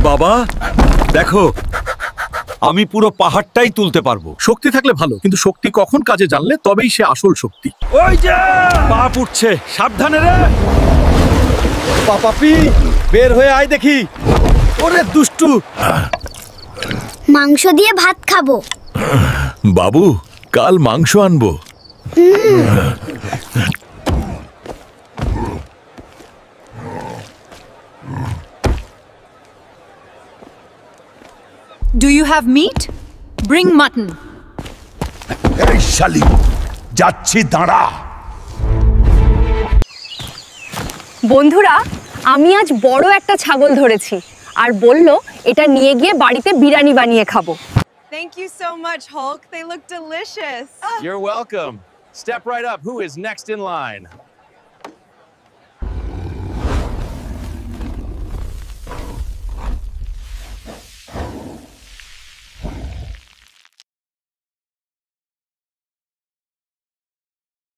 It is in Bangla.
বাবা দেখো, আমি পুরো পাহাড়টাই তুলতে পারবো। শক্তি থাকলে ভালো, কিন্তু শক্তি কখন কাজে জানলে তবেই সে আসল শক্তি। ওই যে পা উঠছে, সাবধানে রে। পাপি বের হয়ে আয় দেখি। ওরে দুষ্টু। মাংস দিয়ে ভাত খাবো। বাবু কাল মাংস আনবো। Do you have meat? Bring mutton. এই শালি, যাচ্ছি, দাঁড়া। বন্ধুরা, আমি আজ বড় একটা ছাগল ধরেছি আর বলল এটা নিয়ে গিয়ে বাড়িতে বিরিয়ানি বানিয়ে খাবো। Thank you so much, Hulk. They look delicious. You're welcome. Step right up. Who is next in line?